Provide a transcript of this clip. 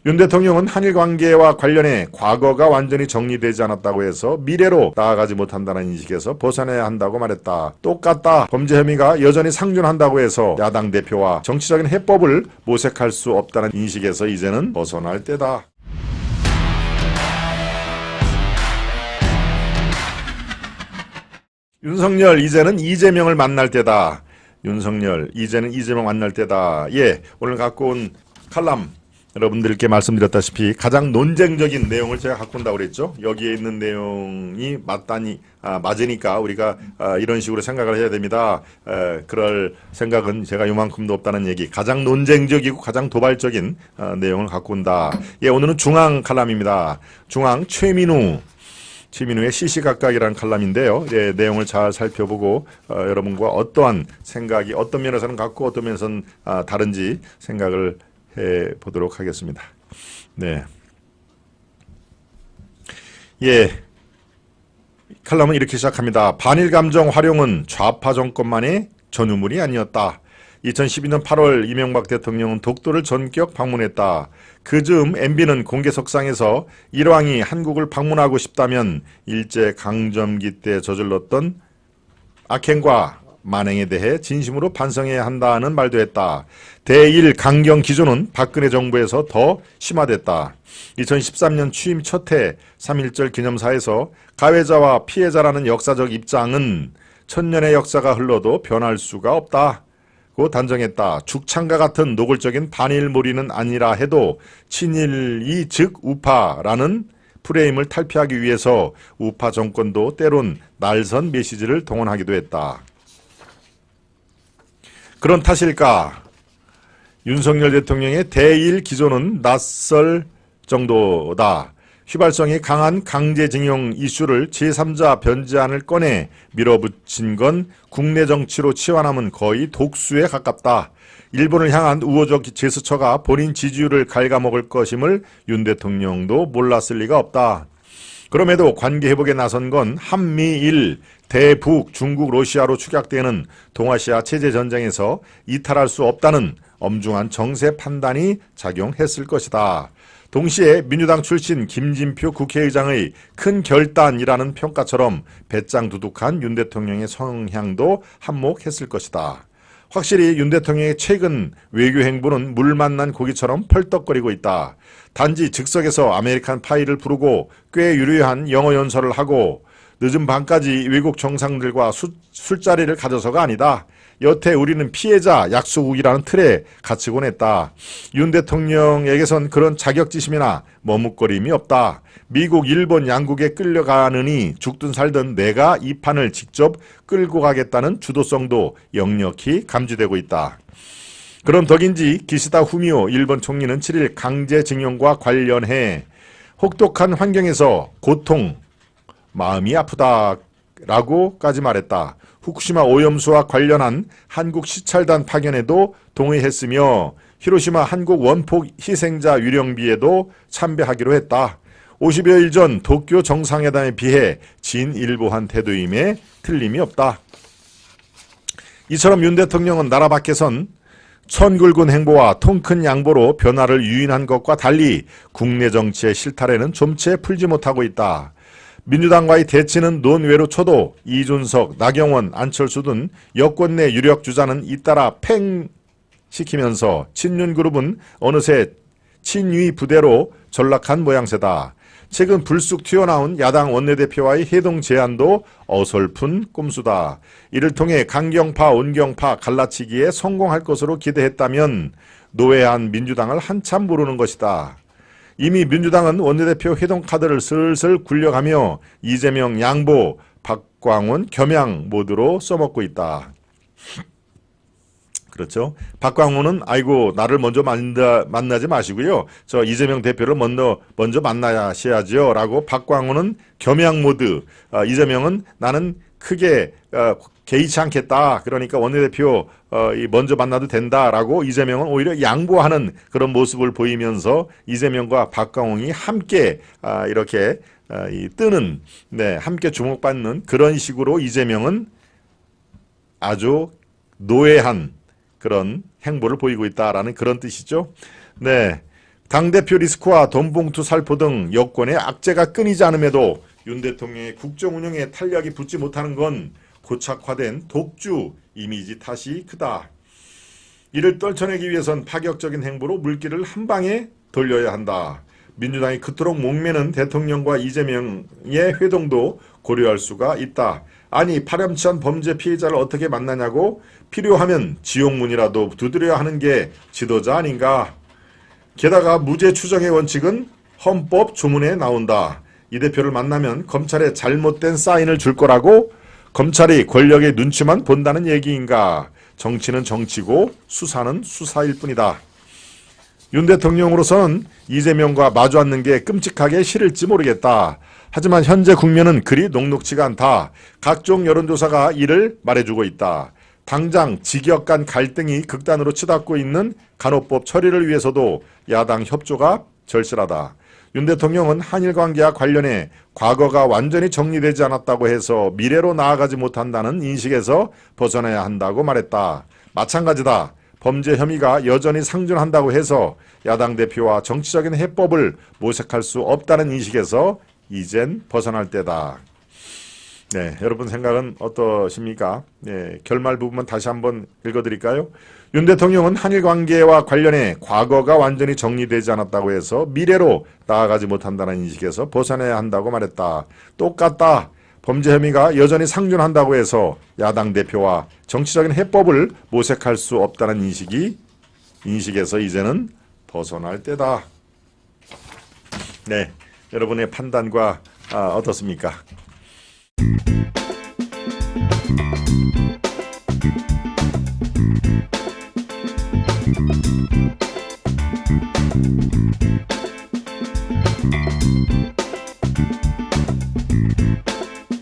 윤 대통령은 한일 관계와 관련해 과거가 완전히 정리되지 않았다고 해서 미래로 나아가지 못한다는 인식에서 벗어나야 한다고 말했다. 똑같다. 범죄 혐의가 여전히 상존한다고 해서 야당 대표와 정치적인 해법을 모색할 수 없다는 인식에서 이제는 벗어날 때다. 윤석열 이제는 이재명을 만날 때다. 윤석열 이제는 이재명 만날 때다. 예, 오늘 갖고 온 칼럼 여러분들께 말씀드렸다시피 가장 논쟁적인 내용을 제가 갖고 온다고 그랬죠. 여기에 있는 내용이 맞으니까 우리가 이런 식으로 생각을 해야 됩니다. 그럴 생각은 제가 요만큼도 없다는 얘기. 가장 논쟁적이고 가장 도발적인 내용을 갖고 온다. 예, 오늘은 중앙 칼럼입니다. 중앙 최민우의 시시각각이라는 칼럼인데요. 예, 내용을 잘 살펴보고 여러분과 어떠한 생각이 어떤 면에서는 같고 어떤 면에서는 다른지 생각을 해보도록 하겠습니다. 네. 예. 칼럼은 이렇게 시작합니다. 반일 감정 활용은 좌파 정권만의 전유물이 아니었다. 2012년 8월 이명박 대통령은 독도를 전격 방문했다. 그 즈음 MB는 공개석상에서 일왕이 한국을 방문하고 싶다면 일제강점기 때 저질렀던 악행과 만행에 대해 진심으로 반성해야 한다는 말도 했다. 대일 강경 기조는 박근혜 정부에서 더 심화됐다. 2013년 취임 첫 해 3.1절 기념사에서 가해자와 피해자라는 역사적 입장은 천년의 역사가 흘러도 변할 수가 없다고 단정했다. 죽창과 같은 노골적인 반일몰이는 아니라 해도 친일이 즉 우파라는 프레임을 탈피하기 위해서 우파 정권도 때론 날선 메시지를 동원하기도 했다. 그런 탓일까? 윤석열 대통령의 대일 기조는 낯설 정도다. 휘발성이 강한 강제징용 이슈를 제3자 변제안을 꺼내 밀어붙인 건 국내 정치로 치환하면 거의 독수에 가깝다. 일본을 향한 우호적 제스처가 본인 지지율을 갉아먹을 것임을 윤 대통령도 몰랐을 리가 없다. 그럼에도 관계 회복에 나선 건 한미일, 대북, 중국, 러시아로 축약되는 동아시아 체제 전쟁에서 이탈할 수 없다는 엄중한 정세 판단이 작용했을 것이다. 동시에 민주당 출신 김진표 국회의장의 큰 결단이라는 평가처럼 배짱 두둑한 윤 대통령의 성향도 한몫했을 것이다. 확실히 윤 대통령의 최근 외교 행보는 물 만난 고기처럼 펄떡거리고 있다. 단지 즉석에서 아메리칸 파이를 부르고 꽤 유려한 영어 연설을 하고 늦은 밤까지 외국 정상들과 술자리를 가져서가 아니다. 여태 우리는 피해자 약소국이라는 틀에 갇히곤 했다. 윤 대통령에게선 그런 자격지심이나 머뭇거림이 없다. 미국, 일본 양국에 끌려가느니 죽든 살든 내가 이 판을 직접 끌고 가겠다는 주도성도 역력히 감지되고 있다. 그런 덕인지 기시다 후미오 일본 총리는 7일 강제징용과 관련해 혹독한 환경에서 고통, 마음이 아프다라고까지 말했다. 후쿠시마 오염수와 관련한 한국 시찰단 파견에도 동의했으며 히로시마 한국 원폭 희생자 위령비에도 참배하기로 했다. 50여일 전 도쿄 정상회담에 비해 진일보한 태도임에 틀림이 없다. 이처럼 윤 대통령은 나라 밖에선 천굵은 행보와 통큰 양보로 변화를 유인한 것과 달리 국내 정치의 실타래는 좀채 풀지 못하고 있다. 민주당과의 대치는 논외로 쳐도 이준석, 나경원, 안철수 등 여권 내 유력 주자는 잇따라 팽 시키면서 친윤그룹은 어느새 친위 부대로 전락한 모양새다. 최근 불쑥 튀어나온 야당 원내대표와의 회동 제안도 어설픈 꼼수다. 이를 통해 강경파, 온경파 갈라치기에 성공할 것으로 기대했다면 노회한 민주당을 한참 모르는 것이다. 이미 민주당은 원내대표 회동 카드를 슬슬 굴려가며 이재명 양보, 박광훈 겸양 모드로 써먹고 있다. 그렇죠. 박광훈은 아이고 나를 먼저 만나지 마시고요. 저 이재명 대표를 먼저 만나셔야죠. 라고 박광훈은 겸양 모드. 이재명은 나는 크게 개의치 않겠다. 그러니까 원내대표 먼저 만나도 된다라고 이재명은 오히려 양보하는 그런 모습을 보이면서 이재명과 박광훈이 함께 이렇게 뜨는 함께 주목받는 그런 식으로 이재명은 아주 노예한 그런 행보를 보이고 있다라는 그런 뜻이죠. 네. 당대표 리스크와 돈봉투 살포 등 여권의 악재가 끊이지 않음에도 윤 대통령의 국정 운영에 탄력이 붙지 못하는 건 고착화된 독주 이미지 탓이 크다. 이를 떨쳐내기 위해선 파격적인 행보로 물기를 한 방에 돌려야 한다. 민주당이 그토록 목매는 대통령과 이재명의 회동도 고려할 수가 있다. 아니 파렴치한 범죄 피해자를 어떻게 만나냐고 필요하면 지옥문이라도 두드려야 하는 게 지도자 아닌가. 게다가 무죄 추정의 원칙은 헌법 조문에 나온다. 이 대표를 만나면 검찰에 잘못된 사인을 줄 거라고 검찰이 권력의 눈치만 본다는 얘기인가. 정치는 정치고 수사는 수사일 뿐이다. 윤 대통령으로서는 이재명과 마주 앉는 게 끔찍하게 싫을지 모르겠다. 하지만 현재 국면은 그리 녹록지가 않다. 각종 여론조사가 이를 말해주고 있다. 당장 직역 간 갈등이 극단으로 치닫고 있는 간호법 처리를 위해서도 야당 협조가 절실하다. 윤 대통령은 한일 관계와 관련해 과거가 완전히 정리되지 않았다고 해서 미래로 나아가지 못한다는 인식에서 벗어나야 한다고 말했다. 마찬가지다. 범죄 혐의가 여전히 상존한다고 해서 야당 대표와 정치적인 해법을 모색할 수 없다는 인식에서 이젠 벗어날 때다. 네, 여러분 생각은 어떠십니까? 네, 결말 부분만 다시 한번 읽어드릴까요? 윤 대통령은 한일 관계와 관련해 과거가 완전히 정리되지 않았다고 해서 미래로 나아가지 못한다는 인식에서 벗어나야 한다고 말했다. 똑같다. 범죄 혐의가 여전히 상존한다고 해서 야당 대표와 정치적인 해법을 모색할 수 없다는 인식에서 이제는 벗어날 때다. 네, 여러분의 판단과 어떻습니까?